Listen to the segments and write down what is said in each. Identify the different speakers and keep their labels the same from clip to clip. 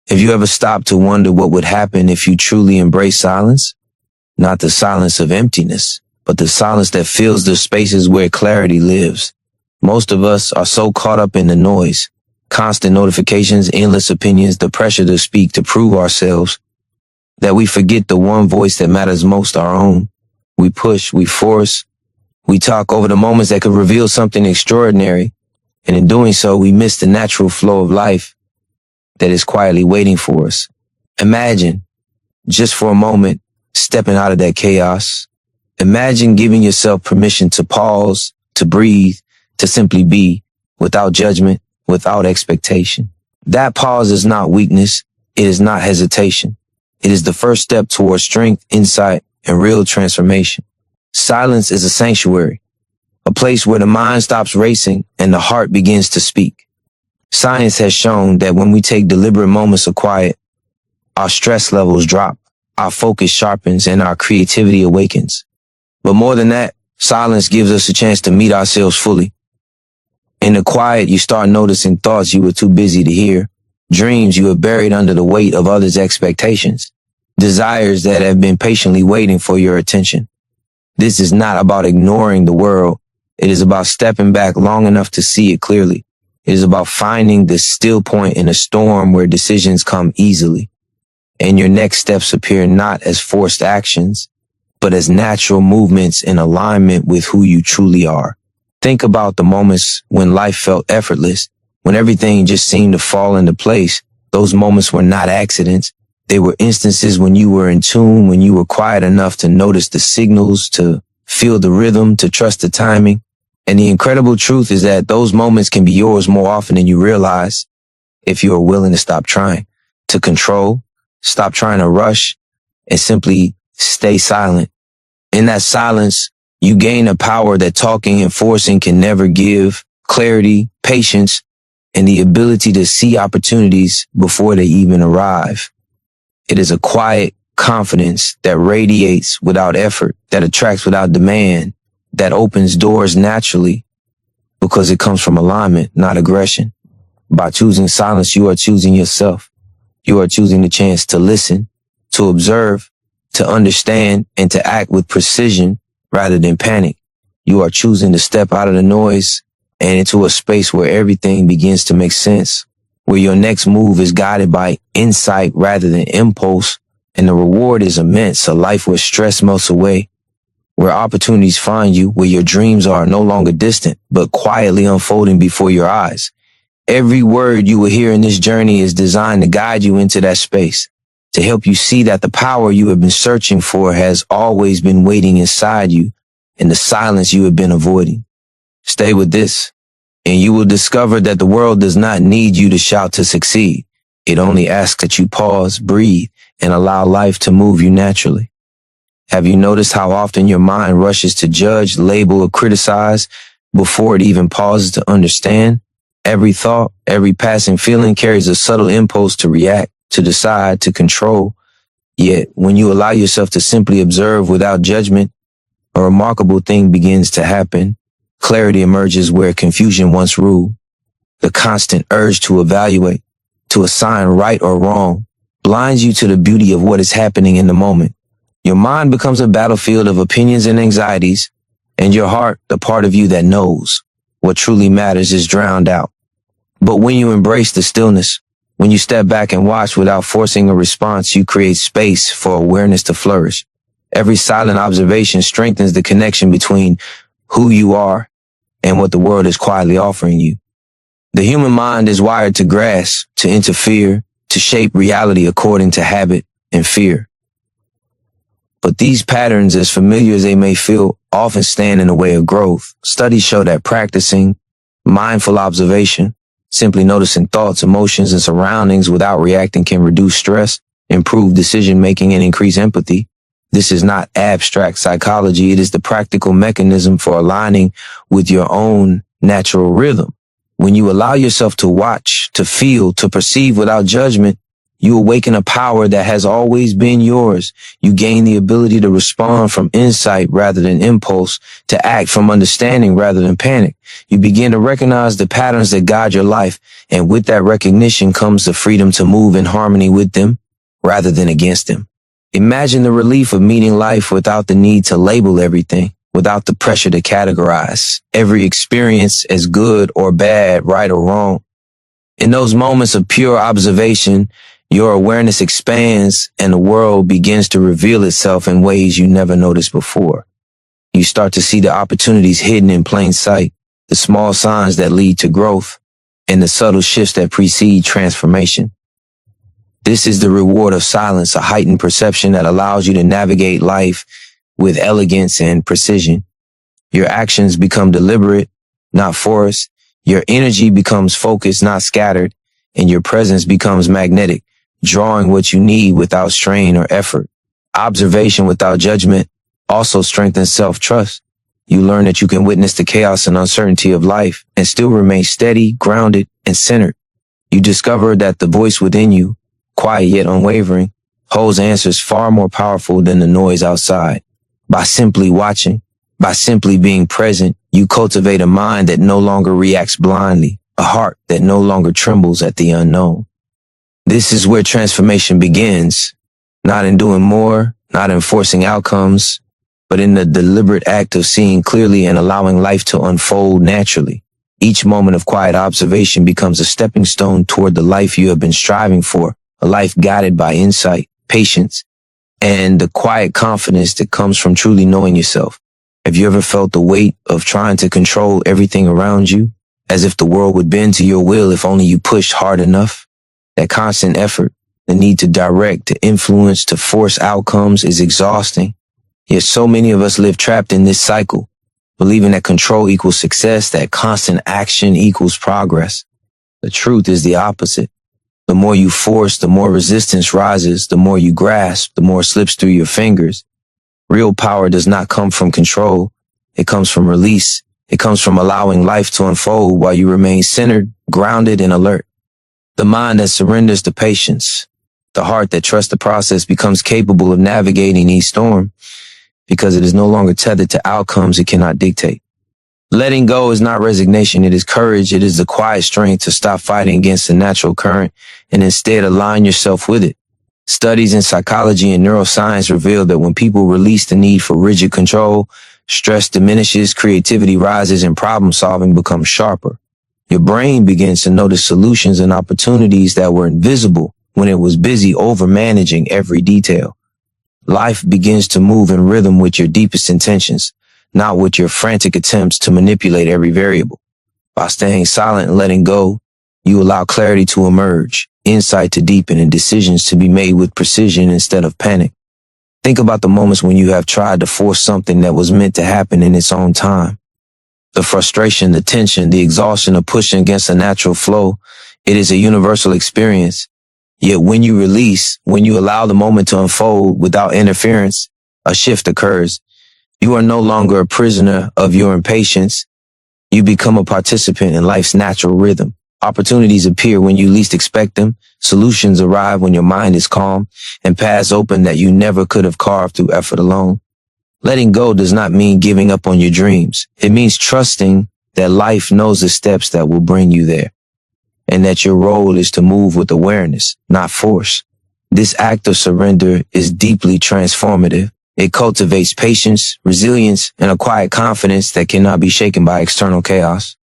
Speaker 1: Have you ever stopped to wonder what would happen if you truly embrace silence? Not the silence of emptiness, but the silence that fills the spaces where clarity lives. Most of us are so caught up in the noise, constant notifications, endless opinions, the pressure to speak, to prove ourselves, that we forget the one voice that matters most, our own. We push, we force, we talk over the moments that could reveal something extraordinary, and in doing so, we miss the natural flow of life that is quietly waiting for us. Imagine, just for a moment, stepping out of that chaos. Imagine giving yourself permission to pause, to breathe, to simply be, without judgment, without expectation. That pause is not weakness. It is not hesitation. It is the first step towards strength, insight, and real transformation. Silence is a sanctuary, a place where the mind stops racing and the heart begins to speak. Science has shown that when we take deliberate moments of quiet, our stress levels drop, our focus sharpens, and our creativity awakens. But more than that, silence gives us a chance to meet ourselves fully. In the quiet, you start noticing thoughts you were too busy to hear, dreams you have buried under the weight of others' expectations, desires that have been patiently waiting for your attention. This is not about ignoring the world. It is about stepping back long enough to see it clearly. It is about finding the still point in a storm where decisions come easily, and your next steps appear not as forced actions, but as natural movements in alignment with who you truly are. Think about the moments when life felt effortless, when everything just seemed to fall into place. Those moments were not accidents. They were instances when you were in tune, when you were quiet enough to notice the signals, to feel the rhythm, to trust the timing. And the incredible truth is that those moments can be yours more often than you realize if you are willing to stop trying to control, stop trying to rush, and simply stay silent. In that silence, you gain a power that talking and forcing can never give: clarity, patience, and the ability to see opportunities before they even arrive. It is a quiet confidence that radiates without effort, that attracts without demand, that opens doors naturally because it comes from alignment, not aggression. By choosing silence, you are choosing yourself. You are choosing the chance to listen, to observe, to understand, and to act with precision rather than panic. You are choosing to step out of the noise and into a space where everything begins to make sense, where your next move is guided by insight rather than impulse, and the reward is immense, a life where stress melts away, where opportunities find you, where your dreams are no longer distant, but quietly unfolding before your eyes. Every word you will hear in this journey is designed to guide you into that space, to help you see that the power you have been searching for has always been waiting inside you in the silence you have been avoiding. Stay with this, and you will discover that the world does not need you to shout to succeed. It only asks that you pause, breathe, and allow life to move you naturally. Have you noticed how often your mind rushes to judge, label, or criticize before it even pauses to understand? Every thought, every passing feeling carries a subtle impulse to react, to decide, to control. Yet, when you allow yourself to simply observe without judgment, a remarkable thing begins to happen. Clarity emerges where confusion once ruled. The constant urge to evaluate, to assign right or wrong, blinds you to the beauty of what is happening in the moment. Your mind becomes a battlefield of opinions and anxieties, and your heart, the part of you that knows what truly matters, is drowned out. But when you embrace the stillness, when you step back and watch without forcing a response, you create space for awareness to flourish. Every silent observation strengthens the connection between who you are and what the world is quietly offering you. The human mind is wired to grasp, to interfere, to shape reality according to habit and fear. But these patterns, as familiar as they may feel, often stand in the way of growth. Studies show that practicing mindful observation, simply noticing thoughts, emotions, and surroundings without reacting, can reduce stress, improve decision-making, and increase empathy. This is not abstract psychology. It is the practical mechanism for aligning with your own natural rhythm. When you allow yourself to watch, to feel, to perceive without judgment, You awaken a power that has always been yours. You gain the ability to respond from insight rather than impulse, to act from understanding rather than panic. You begin to recognize the patterns that guide your life, and with that recognition comes the freedom to move in harmony with them rather than against them. Imagine the relief of meeting life without the need to label everything, without the pressure to categorize every experience as good or bad, right or wrong. In those moments of pure observation, your awareness expands and the world begins to reveal itself in ways you never noticed before. You start to see the opportunities hidden in plain sight, the small signs that lead to growth, and the subtle shifts that precede transformation. This is the reward of silence, a heightened perception that allows you to navigate life with elegance and precision. Your actions become deliberate, not forced. Your energy becomes focused, not scattered, and your presence becomes magnetic, drawing what you need without strain or effort. Observation without judgment also strengthens self-trust. You learn that you can witness the chaos and uncertainty of life and still remain steady, grounded, and centered. You discover that the voice within you, quiet yet unwavering, holds answers far more powerful than the noise outside. By simply watching, by simply being present, you cultivate a mind that no longer reacts blindly, a heart that no longer trembles at the unknown. This is where transformation begins, not in doing more, not in forcing outcomes, but in the deliberate act of seeing clearly and allowing life to unfold naturally. Each moment of quiet observation becomes a stepping stone toward the life you have been striving for, a life guided by insight, patience, and the quiet confidence that comes from truly knowing yourself. Have you ever felt the weight of trying to control everything around you, as if the world would bend to your will if only you pushed hard enough? That constant effort, the need to direct, to influence, to force outcomes is exhausting. Yet so many of us live trapped in this cycle, believing that control equals success, that constant action equals progress. The truth is the opposite. The more you force, the more resistance rises, the more you grasp, the more slips through your fingers. Real power does not come from control. It comes from release. It comes from allowing life to unfold while you remain centered, grounded, and alert. The mind that surrenders to patience, the heart that trusts the process becomes capable of navigating each storm because it is no longer tethered to outcomes it cannot dictate. Letting go is not resignation. It is courage. It is the quiet strength to stop fighting against the natural current and instead align yourself with it. Studies in psychology and neuroscience reveal that when people release the need for rigid control, stress diminishes, creativity rises, and problem solving becomes sharper. Your brain begins to notice solutions and opportunities that were invisible when it was busy overmanaging every detail. Life begins to move in rhythm with your deepest intentions, not with your frantic attempts to manipulate every variable. By staying silent and letting go, you allow clarity to emerge, insight to deepen, and decisions to be made with precision instead of panic. Think about the moments when you have tried to force something that was meant to happen in its own time. The frustration, the tension, the exhaustion of pushing against a natural flow, it is a universal experience. Yet when you release, when you allow the moment to unfold without interference, a shift occurs. You are no longer a prisoner of your impatience. You become a participant in life's natural rhythm. Opportunities appear when you least expect them. Solutions arrive when your mind is calm, and paths open that you never could have carved through effort alone. Letting go does not mean giving up on your dreams. It means trusting that life knows the steps that will bring you there, and that your role is to move with awareness, not force. This act of surrender is deeply transformative. It cultivates patience, resilience, and a quiet confidence that cannot be shaken by external chaos.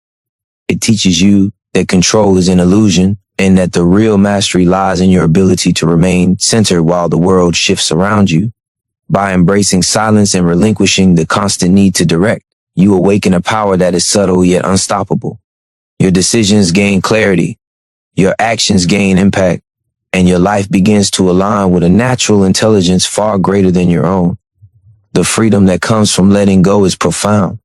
Speaker 1: It teaches you that control is an illusion and that the real mastery lies in your ability to remain centered while the world shifts around you. By embracing silence and relinquishing the constant need to direct, you awaken a power that is subtle yet unstoppable. Your decisions gain clarity, your actions gain impact, and your life begins to align with a natural intelligence far greater than your own. The freedom that comes from letting go is profound.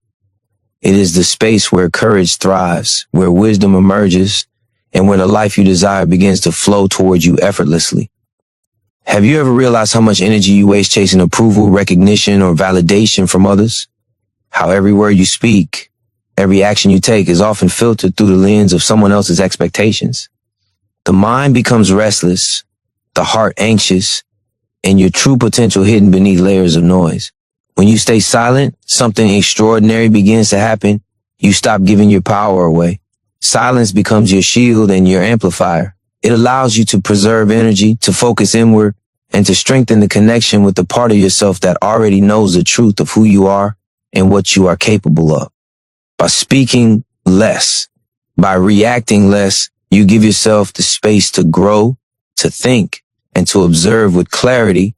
Speaker 1: It is the space where courage thrives, where wisdom emerges, and where the life you desire begins to flow towards you effortlessly. Have you ever realized how much energy you waste chasing approval, recognition, or validation from others? How every word you speak, every action you take is often filtered through the lens of someone else's expectations. The mind becomes restless the heart anxious, and your true potential hidden beneath layers of noise. When you stay silent, something extraordinary begins to happen. You stop giving your power away. Silence becomes your shield and your amplifier. It allows you to preserve energy, to focus inward, and to strengthen the connection with the part of yourself that already knows the truth of who you are and what you are capable of. By speaking less, by reacting less, you give yourself the space to grow, to think, and to observe with clarity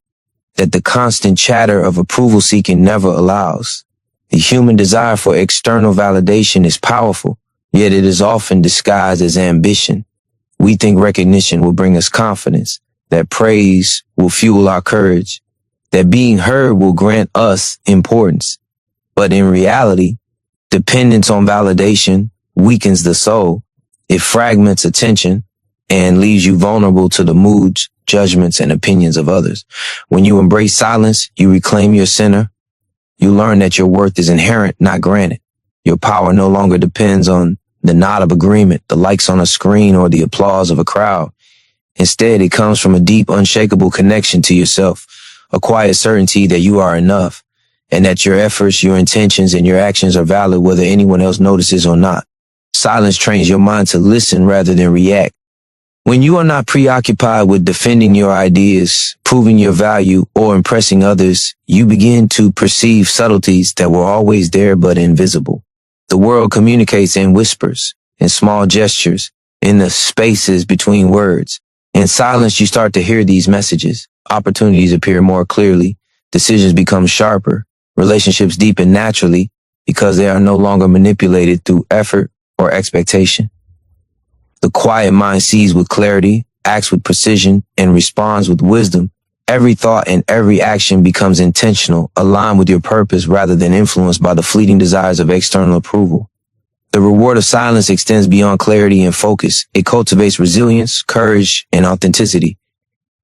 Speaker 1: that the constant chatter of approval seeking never allows. The human desire for external validation is powerful, yet it is often disguised as ambition. We think recognition will bring us confidence, that praise will fuel our courage, that being heard will grant us importance. But in reality, dependence on validation weakens the soul. It fragments attention and leaves you vulnerable to the moods, judgments, and opinions of others. When you embrace silence, you reclaim your center. You learn that your worth is inherent, not granted. Your power no longer depends on the nod of agreement, the likes on a screen, or the applause of a crowd. Instead, it comes from a deep, unshakable connection to yourself, a quiet certainty that you are enough, and that your efforts, your intentions, and your actions are valid whether anyone else notices or not. Silence trains your mind to listen rather than react. When you are not preoccupied with defending your ideas, proving your value, or impressing others, you begin to perceive subtleties that were always there but invisible. The world communicates in whispers, in small gestures, in the spaces between words. In silence, you start to hear these messages. Opportunities appear more clearly. Decisions become sharper. Relationships deepen naturally because they are no longer manipulated through effort or expectation. The quiet mind sees with clarity, acts with precision, and responds with wisdom. Every thought and every action becomes intentional, aligned with your purpose rather than influenced by the fleeting desires of external approval. The reward of silence extends beyond clarity and focus. It cultivates resilience, courage, and authenticity.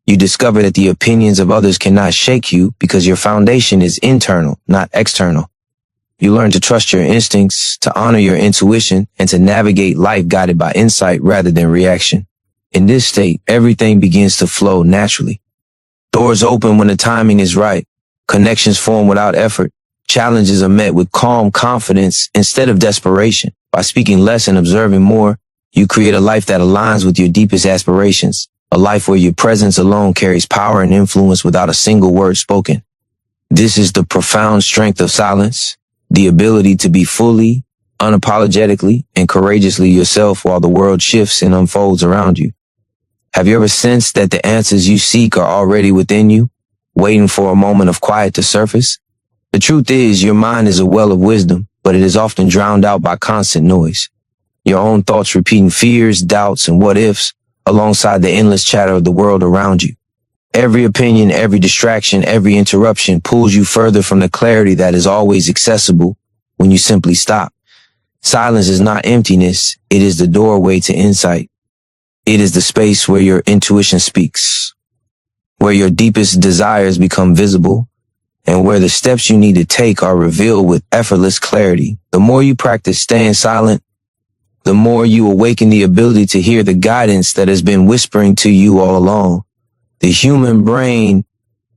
Speaker 1: You discover that the opinions of others cannot shake you because your foundation is internal, not external. You learn to trust your instincts, to honor your intuition, and to navigate life guided by insight rather than reaction. In this state, everything begins to flow naturally. Doors open when the timing is right. Connections form without effort. Challenges are met with calm confidence instead of desperation. By speaking less and observing more, you create a life that aligns with your deepest aspirations. A life where your presence alone carries power and influence without a single word spoken. This is the profound strength of silence. The ability to be fully, unapologetically, and courageously yourself while the world shifts and unfolds around you. Have you ever sensed that the answers you seek are already within you, waiting for a moment of quiet to surface? The truth is, your mind is a well of wisdom, but it is often drowned out by constant noise. Your own thoughts repeating fears, doubts, and what-ifs alongside the endless chatter of the world around you. Every opinion, every distraction, every interruption pulls you further from the clarity that is always accessible when you simply stop. Silence is not emptiness. It is the doorway to insight. It is the space where your intuition speaks, where your deepest desires become visible, and where the steps you need to take are revealed with effortless clarity. The more you practice staying silent, the more you awaken the ability to hear the guidance that has been whispering to you all along. The human brain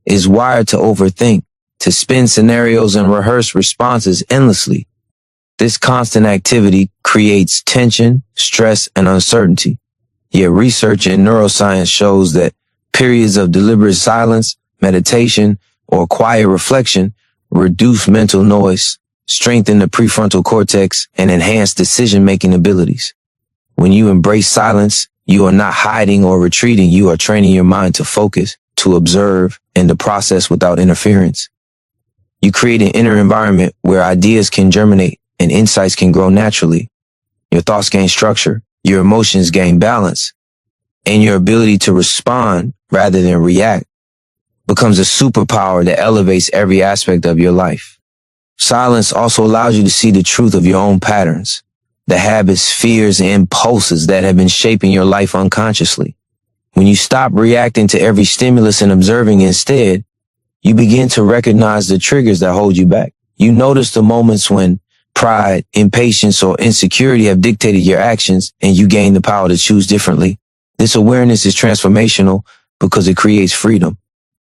Speaker 1: is wired to overthink, to spin scenarios and rehearse responses endlessly. This constant activity creates tension, stress, and uncertainty. Yet research in neuroscience shows that periods of deliberate silence, meditation, or quiet reflection reduce mental noise, strengthen the prefrontal cortex, and enhance decision-making abilities. When you embrace silence, you are not hiding or retreating. You are training your mind to focus, to observe, and to process without interference. You create an inner environment where ideas can germinate and insights can grow naturally. Your thoughts gain structure, your emotions gain balance, and your ability to respond rather than react becomes a superpower that elevates every aspect of your life. Silence also allows you to see the truth of your own patterns, the habits, fears, and impulses that have been shaping your life unconsciously. When you stop reacting to every stimulus and observing instead, you begin to recognize the triggers that hold you back. You notice the moments when pride, impatience, or insecurity have dictated your actions, and you gain the power to choose differently. This awareness is transformational because it creates freedom.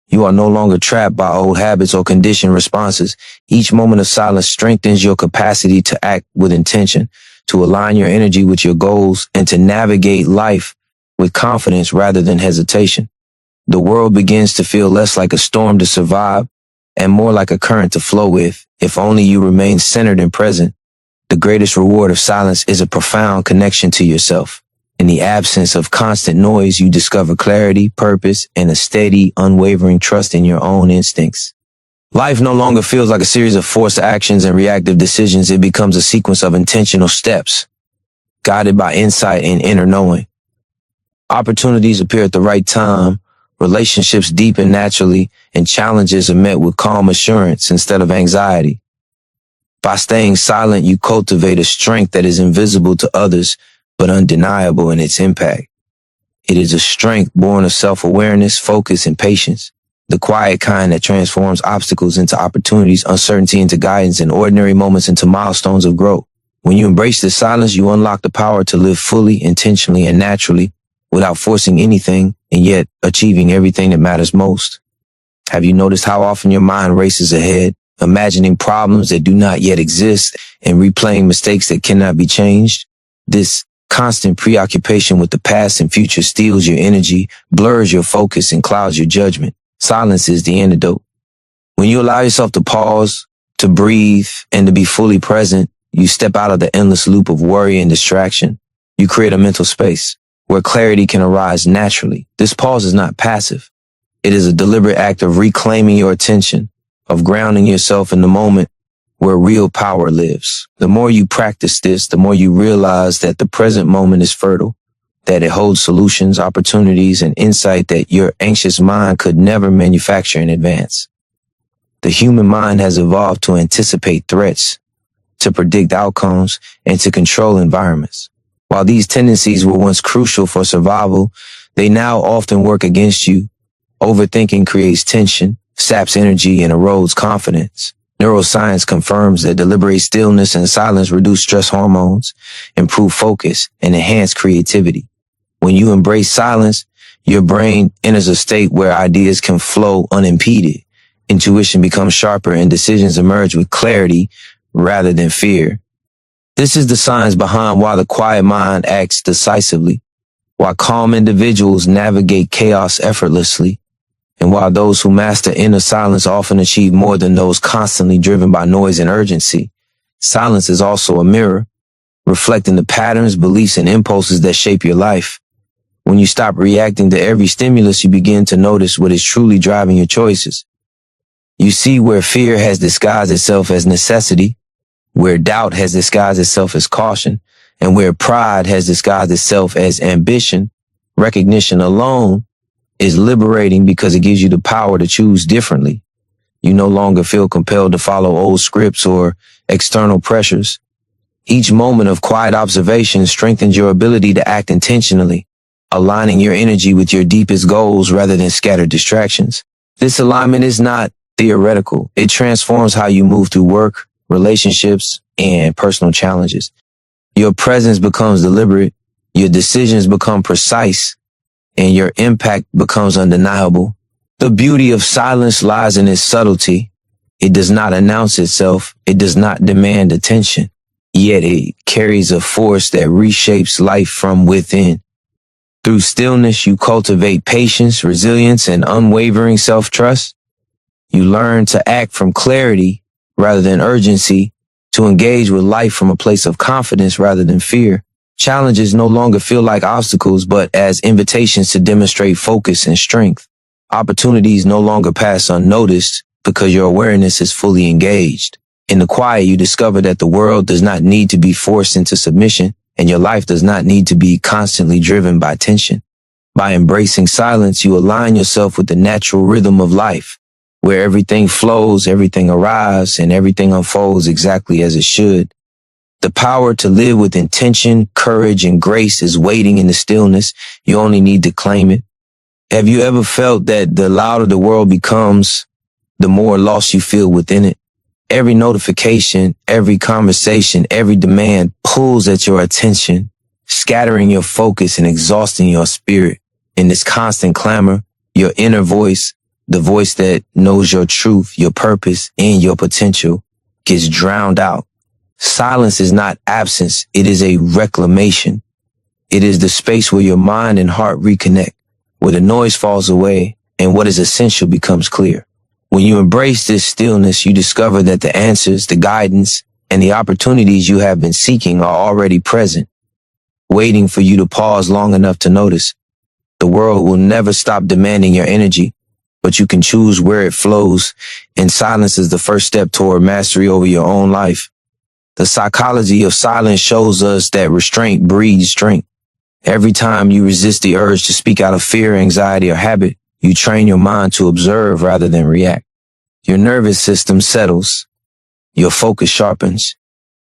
Speaker 1: You are no longer trapped by old habits or conditioned responses. Each moment of silence strengthens your capacity to act with intention, to align your energy with your goals, and to navigate life with confidence rather than hesitation. The world begins to feel less like a storm to survive and more like a current to flow with, if only you remain centered and present. The greatest reward of silence is a profound connection to yourself. In the absence of constant noise, you discover clarity, purpose, and a steady, unwavering trust in your own instincts. Life no longer feels like a series of forced actions and reactive decisions. It becomes a sequence of intentional steps, guided by insight and inner knowing. Opportunities appear at the right time, relationships deepen naturally, and challenges are met with calm assurance instead of anxiety. By staying silent, you cultivate a strength that is invisible to others, but undeniable in its impact. It is a strength born of self-awareness, focus, and patience, the quiet kind that transforms obstacles into opportunities, uncertainty into guidance, and ordinary moments into milestones of growth. When you embrace this silence, you unlock the power to live fully, intentionally, and naturally, without forcing anything, and yet achieving everything that matters most. Have you noticed how often your mind races ahead, imagining problems that do not yet exist and replaying mistakes that cannot be changed? This constant preoccupation with the past and future steals your energy, blurs your focus, and clouds your judgment. Silence is the antidote. When you allow yourself to pause, to breathe, and to be fully present, you step out of the endless loop of worry and distraction. You create a mental space where clarity can arise naturally. This pause is not passive. It is a deliberate act of reclaiming your attention, of grounding yourself in the moment where real power lives. The more you practice this, the more you realize that the present moment is fertile, that it holds solutions, opportunities, and insight that your anxious mind could never manufacture in advance. The human mind has evolved to anticipate threats, to predict outcomes, and to control environments. While these tendencies were once crucial for survival, they now often work against you. Overthinking creates tension, saps energy, and erodes confidence. Neuroscience confirms that deliberate stillness and silence reduce stress hormones, improve focus, and enhance creativity. When you embrace silence, your brain enters a state where ideas can flow unimpeded. Intuition becomes sharper and decisions emerge with clarity rather than fear. This is the science behind why the quiet mind acts decisively, why calm individuals navigate chaos effortlessly, and while those who master inner silence often achieve more than those constantly driven by noise and urgency. Silence is also a mirror, reflecting the patterns, beliefs, and impulses that shape your life. When you stop reacting to every stimulus, you begin to notice what is truly driving your choices. You see where fear has disguised itself as necessity, where doubt has disguised itself as caution, and where pride has disguised itself as ambition. Recognition alone is liberating because it gives you the power to choose differently. You no longer feel compelled to follow old scripts or external pressures. Each moment of quiet observation strengthens your ability to act intentionally, aligning your energy with your deepest goals rather than scattered distractions. This alignment is not theoretical. It transforms how you move through work, relationships, and personal challenges. Your presence becomes deliberate, your decisions become precise, and your impact becomes undeniable. The beauty of silence lies in its subtlety. It does not announce itself. It does not demand attention. Yet it carries a force that reshapes life from within. Through stillness, you cultivate patience, resilience, and unwavering self-trust. You learn to act from clarity rather than urgency, to engage with life from a place of confidence rather than fear. Challenges no longer feel like obstacles, but as invitations to demonstrate focus and strength. Opportunities no longer pass unnoticed because your awareness is fully engaged. In the quiet, you discover that the world does not need to be forced into submission, and your life does not need to be constantly driven by tension. By embracing silence, you align yourself with the natural rhythm of life, where everything flows, everything arrives, and everything unfolds exactly as it should. The power to live with intention, courage, and grace is waiting in the stillness. You only need to claim it. Have you ever felt that the louder the world becomes, the more lost you feel within it? Every notification, every conversation, every demand pulls at your attention, scattering your focus and exhausting your spirit. In this constant clamor, Your inner voice, the voice that knows your truth, your purpose, and your potential, gets drowned out. Silence is not absence. It is a reclamation. It is the space where your mind and heart reconnect, where the noise falls away and what is essential becomes clear. When you embrace this stillness, you discover that the answers, the guidance, and the opportunities you have been seeking are already present, waiting for you to pause long enough to notice. The world will never stop demanding your energy, but you can choose where it flows, and silence is the first step toward mastery over your own life. The psychology of silence shows us that restraint breeds strength. Every time you resist the urge to speak out of fear, anxiety, or habit, you train your mind to observe rather than react. Your nervous system settles. Your focus sharpens.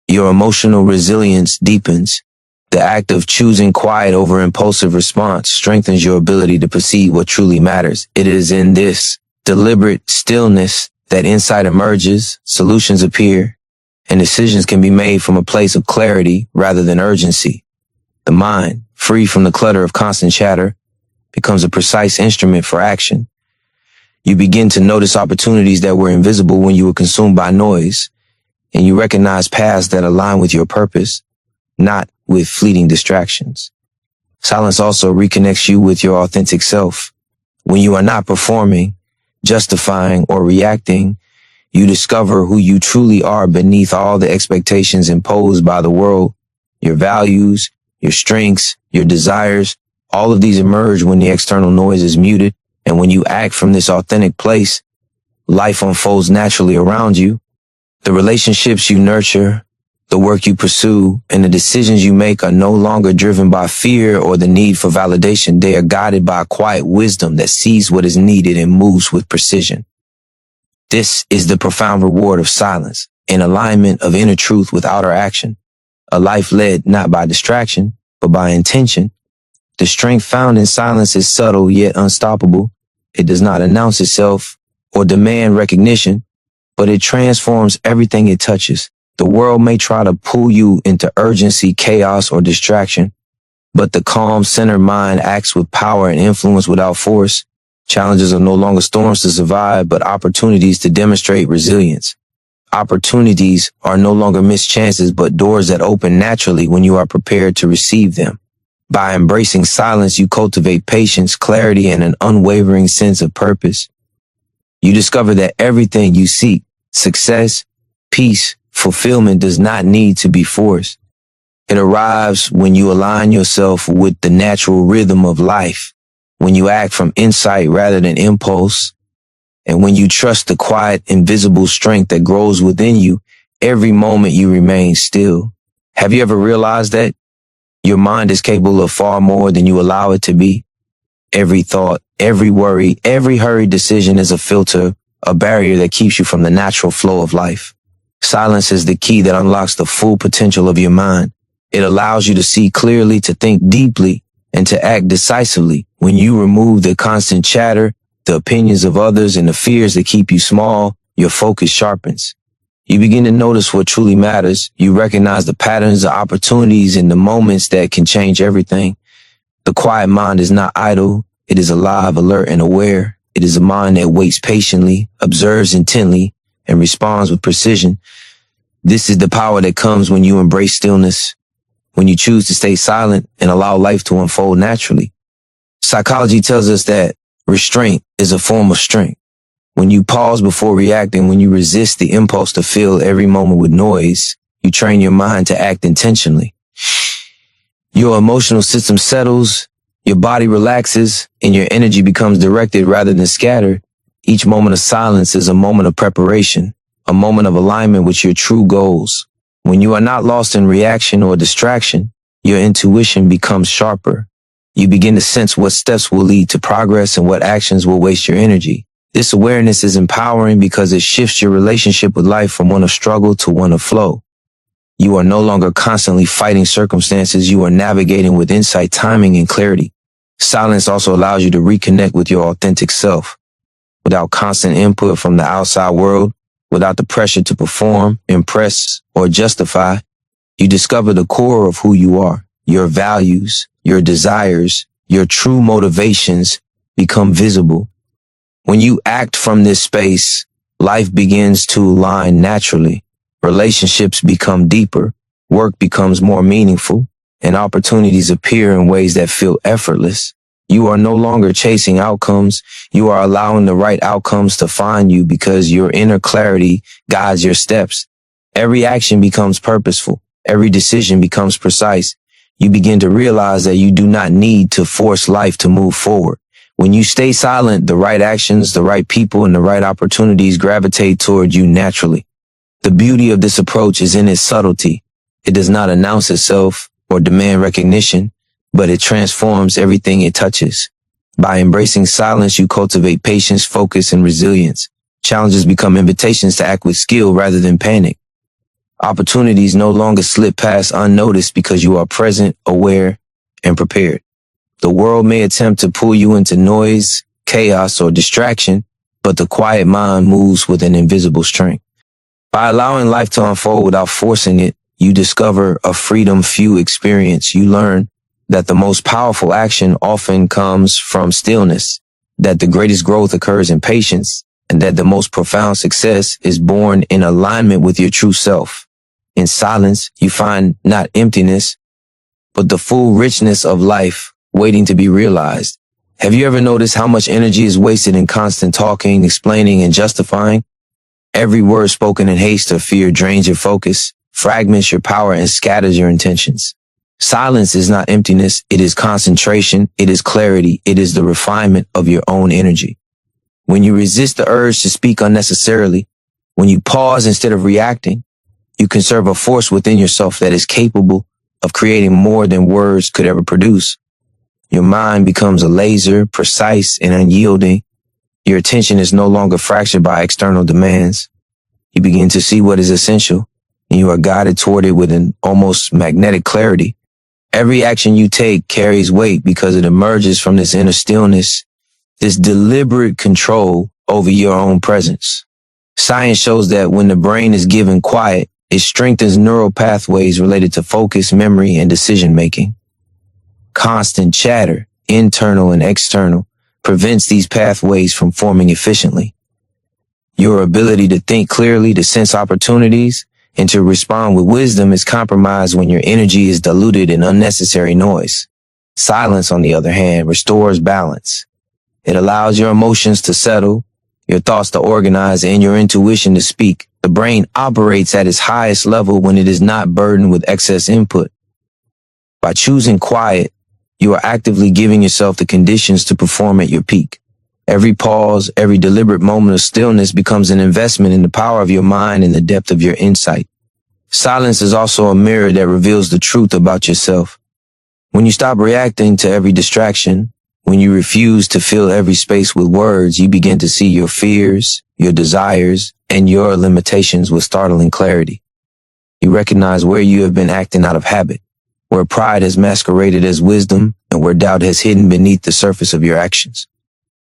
Speaker 1: Your emotional resilience deepens. The act of choosing quiet over impulsive response strengthens your ability to perceive what truly matters. It is in this deliberate stillness that insight emerges, solutions appear, and decisions can be made from a place of clarity rather than urgency. The mind, free from the clutter of constant chatter, becomes a precise instrument for action. You begin to notice opportunities that were invisible when you were consumed by noise, and you recognize paths that align with your purpose, not with fleeting distractions. Silence also reconnects you with your authentic self. When you are not performing, justifying, or reacting, you discover who you truly are beneath all the expectations imposed by the world. Your values, your strengths, your desires, all of these emerge when the external noise is muted, and when you act from this authentic place, life unfolds naturally around you. The relationships you nurture, the work you pursue, and the decisions you make are no longer driven by fear or the need for validation. They are guided by a quiet wisdom that sees what is needed and moves with precision. This is the profound reward of silence, an alignment of inner truth with outer action, a life led not by distraction, but by intention. The strength found in silence is subtle yet unstoppable. It does not announce itself or demand recognition, but it transforms everything it touches. The world may try to pull you into urgency, chaos, or distraction, but the calm, centered mind acts with power and influence without force. Challenges are no longer storms to survive, but opportunities to demonstrate resilience. Opportunities are no longer missed chances, but doors that open naturally when you are prepared to receive them. By embracing silence, you cultivate patience, clarity, and an unwavering sense of purpose. You discover that everything you seek, success, peace, fulfillment, does not need to be forced. It arrives when you align yourself with the natural rhythm of life, when you act from insight rather than impulse, and when you trust the quiet, invisible strength that grows within you every moment you remain still. Have you ever realized that your mind is capable of far more than you allow it to be? Every thought, every worry, every hurried decision is a filter, a barrier that keeps you from the natural flow of life. Silence is the key that unlocks the full potential of your mind. It allows you to see clearly, to think deeply, and to act decisively. When you remove the constant chatter, the opinions of others, and the fears that keep you small, your focus sharpens. You begin to notice what truly matters. You recognize the patterns, the opportunities, and the moments that can change everything. The quiet mind is not idle. It is alive, alert, and aware. It is a mind that waits patiently, observes intently, and responds with precision. This is the power that comes when you embrace stillness, when you choose to stay silent and allow life to unfold naturally. Psychology tells us that restraint is a form of strength. When you pause before reacting, when you resist the impulse to fill every moment with noise, you train your mind to act intentionally. Your emotional system settles, your body relaxes, and your energy becomes directed rather than scattered. Each moment of silence is a moment of preparation, a moment of alignment with your true goals. When you are not lost in reaction or distraction, your intuition becomes sharper. You begin to sense what steps will lead to progress and what actions will waste your energy. This awareness is empowering because it shifts your relationship with life from one of struggle to one of flow. You are no longer constantly fighting circumstances. You are navigating with insight, timing, and clarity. Silence also allows you to reconnect with your authentic self. Without constant input from the outside world, without the pressure to perform, impress, or justify, you discover the core of who you are, your values, your desires, your true motivations. become visible. When you act from this space, life begins to align naturally. Relationships become deeper, work becomes more meaningful, and opportunities appear in ways that feel effortless. You are no longer chasing outcomes. You are allowing the right outcomes to find you because your inner clarity guides your steps. Every action becomes purposeful. Every decision becomes precise. You begin to realize that you do not need to force life to move forward. When you stay silent, the right actions, the right people, and the right opportunities gravitate toward you naturally. The beauty of this approach is in its subtlety. It does not announce itself or demand recognition, but it transforms everything it touches. By embracing silence, you cultivate patience, focus, and resilience. Challenges become invitations to act with skill rather than panic. Opportunities no longer slip past unnoticed because you are present, aware, and prepared. The world may attempt to pull you into noise, chaos, or distraction, but the quiet mind moves with an invisible strength. By allowing life to unfold without forcing it, you discover a freedom few experience. You learn that the most powerful action often comes from stillness, that the greatest growth occurs in patience, and that the most profound success is born in alignment with your true self. In silence, you find not emptiness, but the full richness of life waiting to be realized. Have you ever noticed how much energy is wasted in constant talking, explaining, and justifying? Every word spoken in haste or fear drains your focus, fragments your power, and scatters your intentions. Silence is not emptiness. It is concentration. It is clarity. It is the refinement of your own energy. When you resist the urge to speak unnecessarily, when you pause instead of reacting, you conserve a force within yourself that is capable of creating more than words could ever produce. Your mind becomes a laser, precise and unyielding. Your attention is no longer fractured by external demands. You begin to see what is essential, and you are guided toward it with an almost magnetic clarity. Every action you take carries weight because it emerges from this inner stillness, this deliberate control over your own presence. Science shows that when the brain is given quiet, it strengthens neural pathways related to focus, memory, and decision making. Constant chatter, internal and external, prevents these pathways from forming efficiently. Your ability to think clearly, to sense opportunities, and to respond with wisdom is compromised when your energy is diluted in unnecessary noise. Silence, on the other hand, restores balance. It allows your emotions to settle, your thoughts to organize, and your intuition to speak. The brain operates at its highest level when it is not burdened with excess input. By choosing quiet, you are actively giving yourself the conditions to perform at your peak. Every pause, every deliberate moment of stillness becomes an investment in the power of your mind and the depth of your insight. Silence is also a mirror that reveals the truth about yourself. When you stop reacting to every distraction, when you refuse to fill every space with words, you begin to see your fears, your desires, and your limitations with startling clarity. You recognize where you have been acting out of habit, where pride has masqueraded as wisdom, and where doubt has hidden beneath the surface of your actions.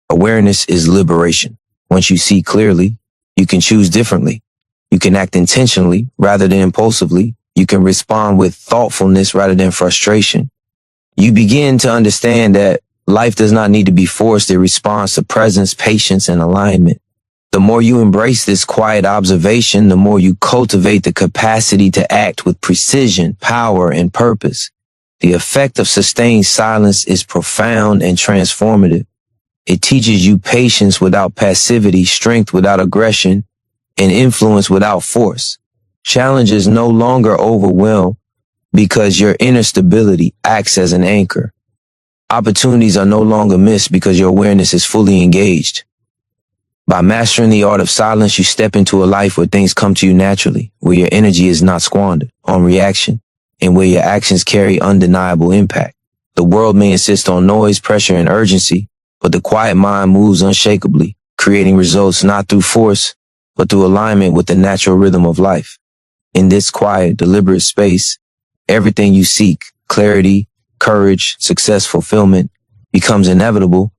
Speaker 1: Awareness is liberation. Once you see clearly, you can choose differently. You can act intentionally rather than impulsively. You can respond with thoughtfulness rather than frustration. You begin to understand that life does not need to be forced. It responds to presence, patience, and alignment. The more you embrace this quiet observation, the more you cultivate the capacity to act with precision, power, and purpose. The effect of sustained silence is profound and transformative. It teaches you patience without passivity, strength without aggression, and influence without force. Challenges no longer overwhelm because your inner stability acts as an anchor. Opportunities are no longer missed because your awareness is fully engaged. By mastering the art of silence, you step into a life where things come to you naturally, where your energy is not squandered on reaction, and where your actions carry undeniable impact. The world may insist on noise, pressure, and urgency, but the quiet mind moves unshakably, creating results not through force, but through alignment with the natural rhythm of life. In this quiet, deliberate space, everything you seek, clarity, courage, success, fulfillment, becomes inevitable,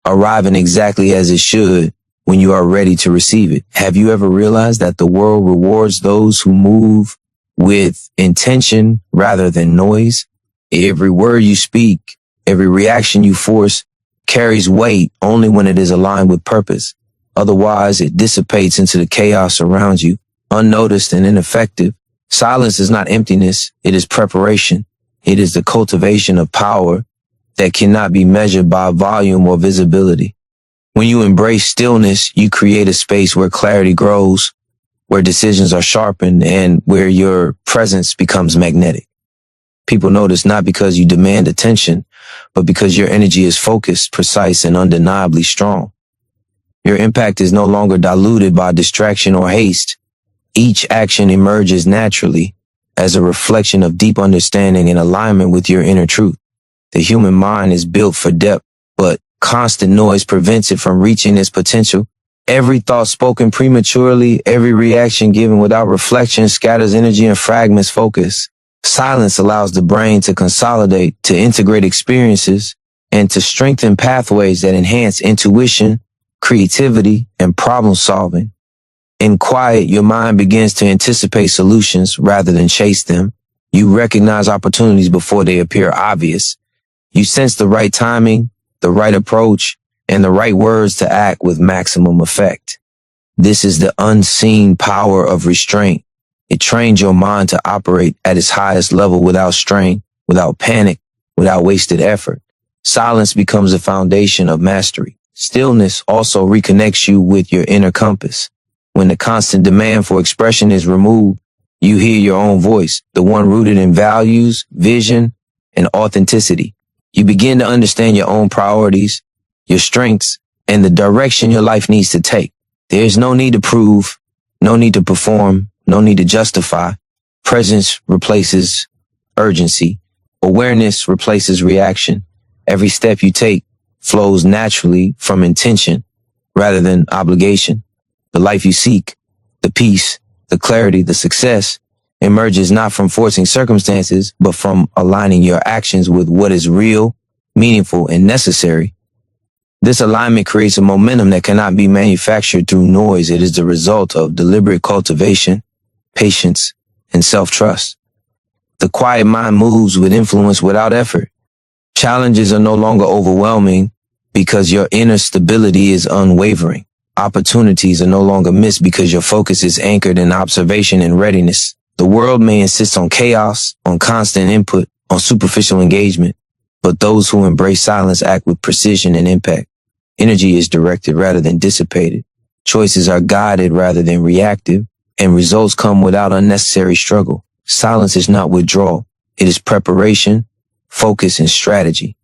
Speaker 1: arriving exactly as it should when you are ready to receive it. Have you ever realized that the world rewards those who move with intention rather than noise? Every word you speak, every reaction you force, carries weight only when it is aligned with purpose. Otherwise, it dissipates into the chaos around you, unnoticed and ineffective. Silence is not emptiness, it is preparation. It is the cultivation of power that cannot be measured by volume or visibility. When you embrace stillness, you create a space where clarity grows, where decisions are sharpened, and where your presence becomes magnetic. People notice not because you demand attention, but because your energy is focused, precise, and undeniably strong. Your impact is no longer diluted by distraction or haste. Each action emerges naturally as a reflection of deep understanding and alignment with your inner truth. The human mind is built for depth, but constant noise prevents it from reaching its potential. Every thought spoken prematurely, every reaction given without reflection scatters energy and fragments focus. Silence allows the brain to consolidate, to integrate experiences, and to strengthen pathways that enhance intuition, creativity, and problem solving. In quiet, your mind begins to anticipate solutions rather than chase them. You recognize opportunities before they appear obvious. You sense the right timing, the right approach, and the right words to act with maximum effect. This is the unseen power of restraint. It trains your mind to operate at its highest level without strain, without panic, without wasted effort. Silence becomes a foundation of mastery. Stillness also reconnects you with your inner compass. When the constant demand for expression is removed, you hear your own voice, the one rooted in values, vision, and authenticity. You begin to understand your own priorities, your strengths, and the direction your life needs to take. There is no need to prove, no need to perform, no need to justify. Presence replaces urgency. Awareness replaces reaction. Every step you take flows naturally from intention rather than obligation. The life you seek, the peace, the clarity, the success emerges not from forcing circumstances, but from aligning your actions with what is real, meaningful, and necessary. This alignment creates a momentum that cannot be manufactured through noise. It is the result of deliberate cultivation, patience, and self-trust. The quiet mind moves with influence without effort. Challenges are no longer overwhelming because your inner stability is unwavering. Opportunities are no longer missed because your focus is anchored in observation and readiness. The world may insist on chaos, on constant input, on superficial engagement, but those who embrace silence act with precision and impact. Energy is directed rather than dissipated. Choices are guided rather than reactive, and results come without unnecessary struggle. Silence is not withdrawal. It is preparation, focus, and strategy.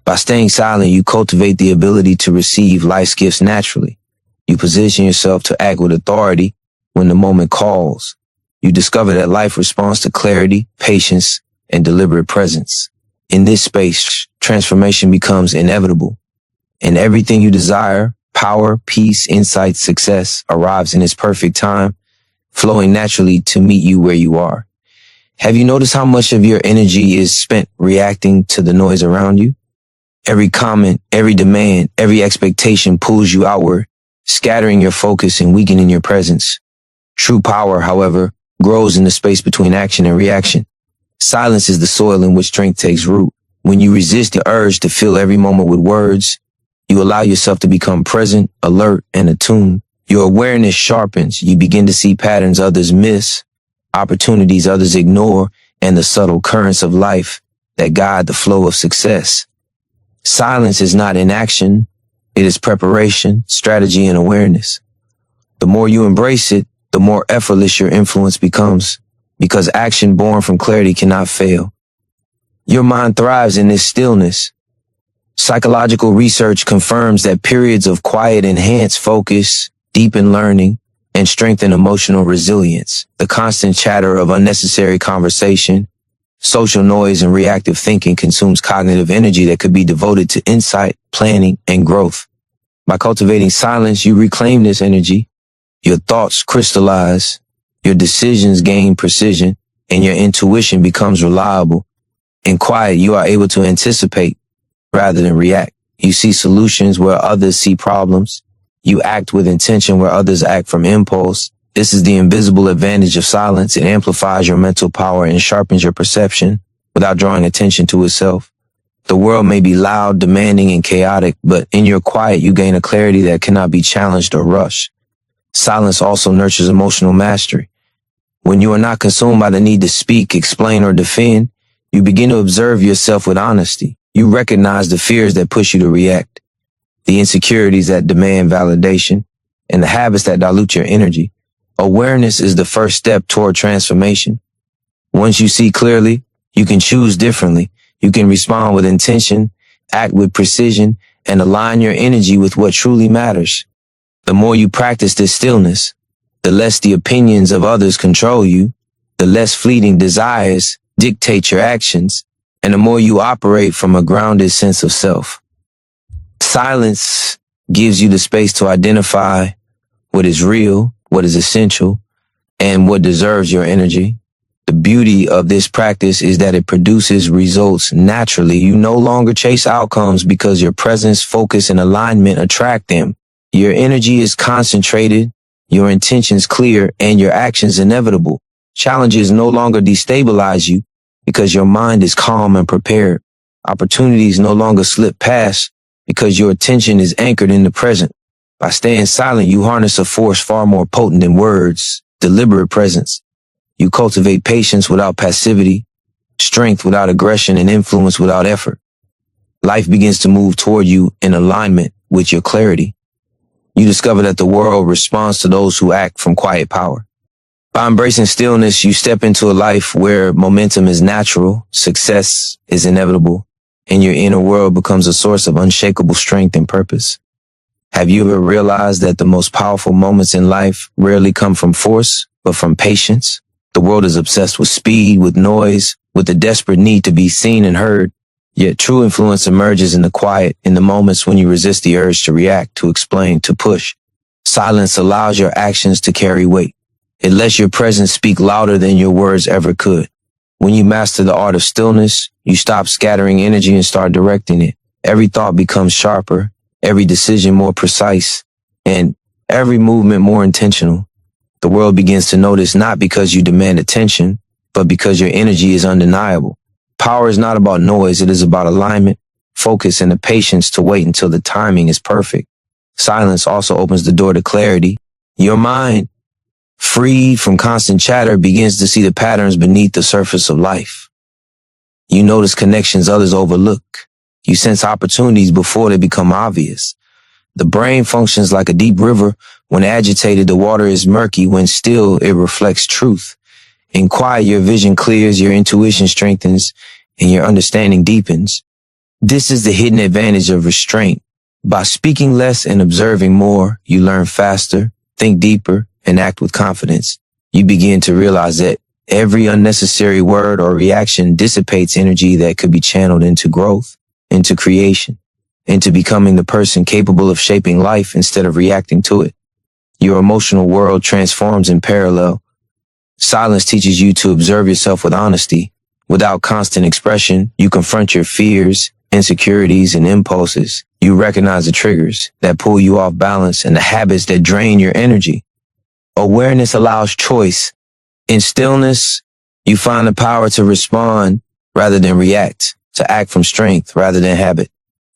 Speaker 1: By staying silent, you cultivate the ability to receive life's gifts naturally. You position yourself to act with authority when the moment calls. You discover that life responds to clarity, patience, and deliberate presence. In this space, transformation becomes inevitable, and everything you desire, power, peace, insight, success, arrives in its perfect time, flowing naturally to meet you where you are. Have you noticed how much of your energy is spent reacting to the noise around you? Every comment, every demand, every expectation pulls you outward, scattering your focus and weakening your presence. True power, however, grows in the space between action and reaction. Silence is the soil in which strength takes root. When you resist the urge to fill every moment with words, you allow yourself to become present, alert, and attuned. Your awareness sharpens. You begin to see patterns others miss, opportunities others ignore, and the subtle currents of life that guide the flow of success. Silence is not inaction. It is preparation, strategy, and awareness. The more you embrace it, the more effortless your influence becomes, because action born from clarity cannot fail. Your mind thrives in this stillness. Psychological research confirms that periods of quiet enhance focus, deepen learning, and strengthen emotional resilience. The constant chatter of unnecessary conversation, social noise, and reactive thinking consumes cognitive energy that could be devoted to insight, planning, and growth. By cultivating silence, you reclaim this energy. Your thoughts crystallize, your decisions gain precision, and your intuition becomes reliable. In quiet, you are able to anticipate rather than react. You see solutions where others see problems. You act with intention where others act from impulse. This is the invisible advantage of silence. It amplifies your mental power and sharpens your perception without drawing attention to itself. The world may be loud, demanding, and chaotic, but in your quiet, you gain a clarity that cannot be challenged or rushed. Silence also nurtures emotional mastery. When you are not consumed by the need to speak, explain, or defend, you begin to observe yourself with honesty. You recognize the fears that push you to react, the insecurities that demand validation, and the habits that dilute your energy. Awareness is the first step toward transformation. Once you see clearly, you can choose differently. You can respond with intention, act with precision, and align your energy with what truly matters. The more you practice this stillness, the less the opinions of others control you, the less fleeting desires dictate your actions, and the more you operate from a grounded sense of self. Silence gives you the space to identify what is real, what is essential, and what deserves your energy. The beauty of this practice is that it produces results naturally. You no longer chase outcomes because your presence, focus, and alignment attract them. Your energy is concentrated, your intentions clear, and your actions inevitable. Challenges no longer destabilize you because your mind is calm and prepared. Opportunities no longer slip past because your attention is anchored in the present. By staying silent, you harness a force far more potent than words, deliberate presence. You cultivate patience without passivity, strength without aggression, and influence without effort. Life begins to move toward you in alignment with your clarity. You discover that the world responds to those who act from quiet power. By embracing stillness, you step into a life where momentum is natural, success is inevitable, and your inner world becomes a source of unshakable strength and purpose. Have you ever realized that the most powerful moments in life rarely come from force, but from patience? The world is obsessed with speed, with noise, with the desperate need to be seen and heard. Yet true influence emerges in the quiet, in the moments when you resist the urge to react, to explain, to push. Silence allows your actions to carry weight. It lets your presence speak louder than your words ever could. When you master the art of stillness, you stop scattering energy and start directing it. Every thought becomes sharper, every decision more precise, and every movement more intentional. The world begins to notice not because you demand attention, but because your energy is undeniable. Power is not about noise, it is about alignment, focus, and the patience to wait until the timing is perfect. Silence also opens the door to clarity. Your mind, freed from constant chatter, begins to see the patterns beneath the surface of life. You notice connections others overlook. You sense opportunities before they become obvious. The brain functions like a deep river. When agitated, the water is murky. When still, it reflects truth. In quiet, your vision clears, your intuition strengthens, and your understanding deepens. This is the hidden advantage of restraint. By speaking less and observing more, you learn faster, think deeper, and act with confidence. You begin to realize that every unnecessary word or reaction dissipates energy that could be channeled into growth, into creation, into becoming the person capable of shaping life instead of reacting to it. Your emotional world transforms in parallel. Silence teaches you to observe yourself with honesty. Without constant expression, you confront your fears, insecurities, and impulses. You recognize the triggers that pull you off balance and the habits that drain your energy. Awareness allows choice. In stillness, you find the power to respond rather than react, to act from strength rather than habit,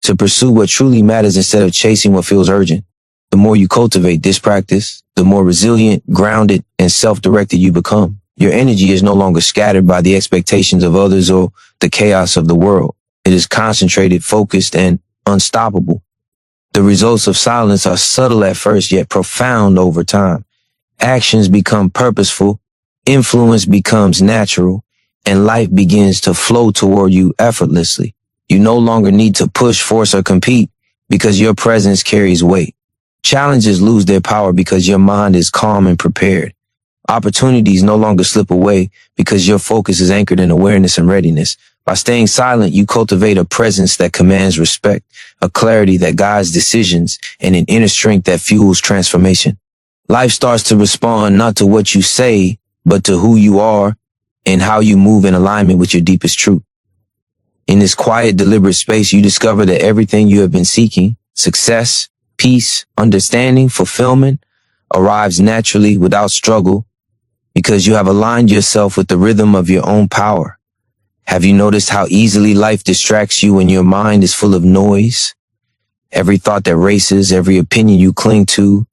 Speaker 1: to pursue what truly matters instead of chasing what feels urgent. The more you cultivate this practice, the more resilient, grounded, and self-directed you become. Your energy is no longer scattered by the expectations of others or the chaos of the world. It is concentrated, focused, and unstoppable. The results of silence are subtle at first, yet profound over time. Actions become purposeful, influence becomes natural, and life begins to flow toward you effortlessly. You no longer need to push, force, or compete because your presence carries weight. Challenges lose their power because your mind is calm and prepared. Opportunities no longer slip away because your focus is anchored in awareness and readiness. By staying silent, you cultivate a presence that commands respect, a clarity that guides decisions, and an inner strength that fuels transformation. Life starts to respond not to what you say, but to who you are and how you move in alignment with your deepest truth. In this quiet, deliberate space, you discover that everything you have been seeking, success, peace, understanding, fulfillment, arrives naturally without struggle because you have aligned yourself with the rhythm of your own power. Have you noticed how easily life distracts you when your mind is full of noise? Every thought that races, every opinion you cling to,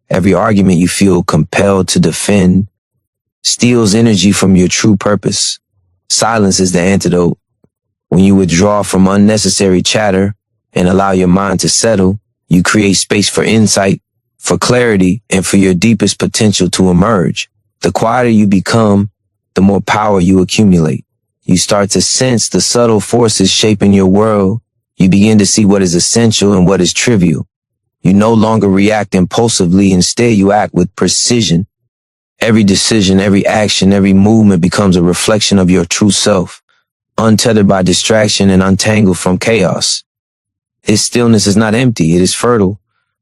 Speaker 1: every argument you feel compelled to defend, steals energy from your true purpose. Silence is the antidote. When you withdraw from unnecessary chatter and allow your mind to settle, you create space for insight, for clarity, and for your deepest potential to emerge. The quieter you become, the more power you accumulate. You start to sense the subtle forces shaping your world. You begin to see what is essential and what is trivial. You no longer react impulsively. Instead, you act with precision. Every decision, every action, every movement becomes a reflection of your true self, untethered by distraction and untangled from chaos. This stillness is not empty, it is fertile.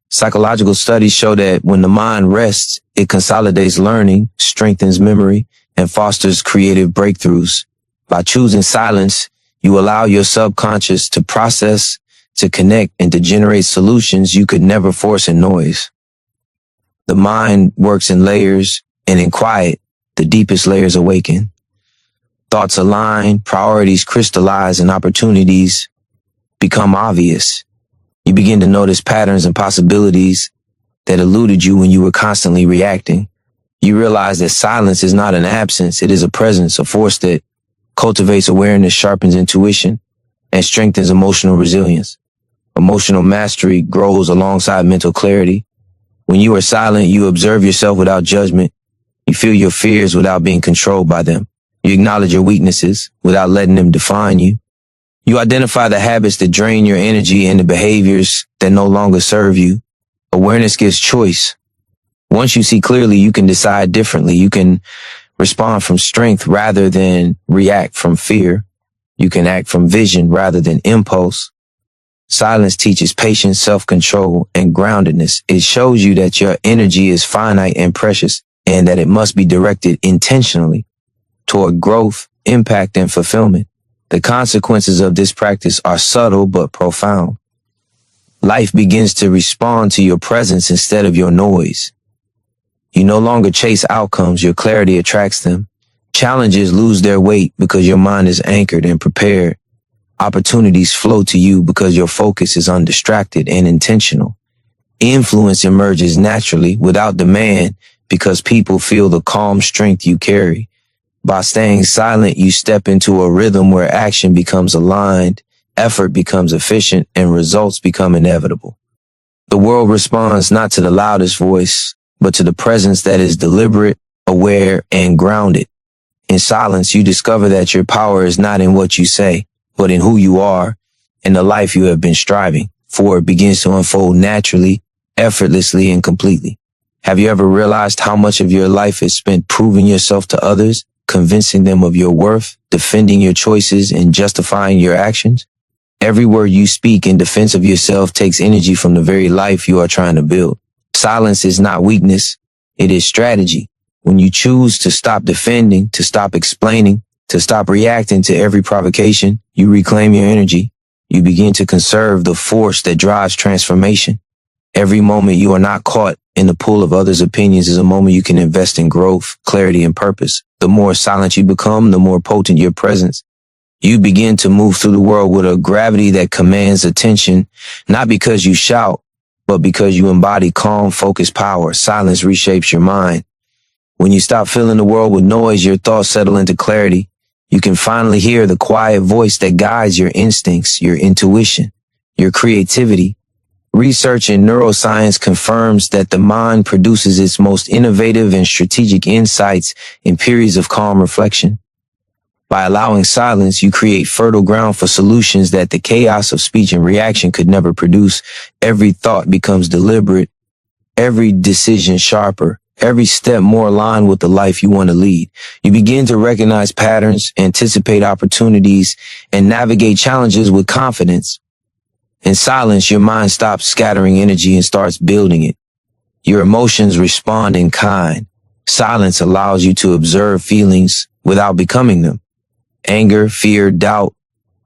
Speaker 1: Psychological studies show that when the mind rests, it consolidates learning, strengthens memory, and fosters creative breakthroughs. By choosing silence, you allow your subconscious to process, to connect, and to generate solutions you could never force in noise. The mind works in layers, and in quiet, the deepest layers awaken. Thoughts align, priorities crystallize, and opportunities become obvious. You begin to notice patterns and possibilities that eluded you when you were constantly reacting. You realize that silence is not an absence, it is a presence, a force that cultivates awareness, sharpens intuition, and strengthens emotional resilience. Emotional mastery grows alongside mental clarity. When you are silent, you observe yourself without judgment. You feel your fears without being controlled by them. You acknowledge your weaknesses without letting them define you. You identify the habits that drain your energy and the behaviors that no longer serve you. Awareness gives choice. Once you see clearly, you can decide differently. You can respond from strength rather than react from fear. You can act from vision rather than impulse. Silence teaches patience, self-control, and groundedness. It shows you that your energy is finite and precious, and that it must be directed intentionally toward growth, impact, and fulfillment. The consequences of this practice are subtle but profound. Life begins to respond to your presence instead of your noise. You no longer chase outcomes, your clarity attracts them. Challenges lose their weight because your mind is anchored and prepared. Opportunities flow to you because your focus is undistracted and intentional. Influence emerges naturally without demand because people feel the calm strength you carry. By staying silent, you step into a rhythm where action becomes aligned, effort becomes efficient, and results become inevitable. The world responds not to the loudest voice, but to the presence that is deliberate, aware, and grounded. In silence, you discover that your power is not in what you say, but in who you are and the life you have been striving for. It begins to unfold naturally, effortlessly, and completely. Have you ever realized how much of your life is spent proving yourself to others, convincing them of your worth, defending your choices, and justifying your actions? Every word you speak in defense of yourself takes energy from the very life you are trying to build. Silence is not weakness, it is strategy. When you choose to stop defending, to stop explaining, to stop reacting to every provocation, you reclaim your energy. You begin to conserve the force that drives transformation. Every moment you are not caught in the pull of others' opinions is a moment you can invest in growth, clarity, and purpose. The more silent you become, the more potent your presence. You begin to move through the world with a gravity that commands attention, not because you shout, but because you embody calm, focused power. Silence reshapes your mind. When you stop filling the world with noise, your thoughts settle into clarity. You can finally hear the quiet voice that guides your instincts, your intuition, your creativity. Research in neuroscience confirms that the mind produces its most innovative and strategic insights in periods of calm reflection. By allowing silence, you create fertile ground for solutions that the chaos of speech and reaction could never produce. Every thought becomes deliberate, every decision sharper, every step more aligned with the life you want to lead. You begin to recognize patterns, anticipate opportunities, and navigate challenges with confidence. In silence, your mind stops scattering energy and starts building it. Your emotions respond in kind. Silence allows you to observe feelings without becoming them. Anger, fear, doubt,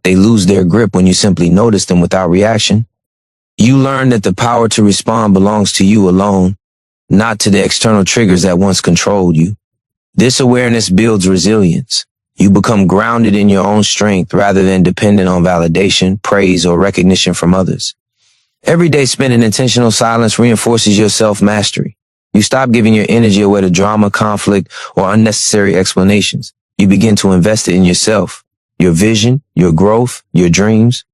Speaker 1: they lose their grip when you simply notice them without reaction. You learn that the power to respond belongs to you alone, not to the external triggers that once controlled you. This awareness builds resilience. You become grounded in your own strength rather than dependent on validation, praise, or recognition from others. Every day spent in intentional silence reinforces your self-mastery. You stop giving your energy away to drama, conflict, or unnecessary explanations. You begin to invest it in yourself, your vision, your growth, your dreams.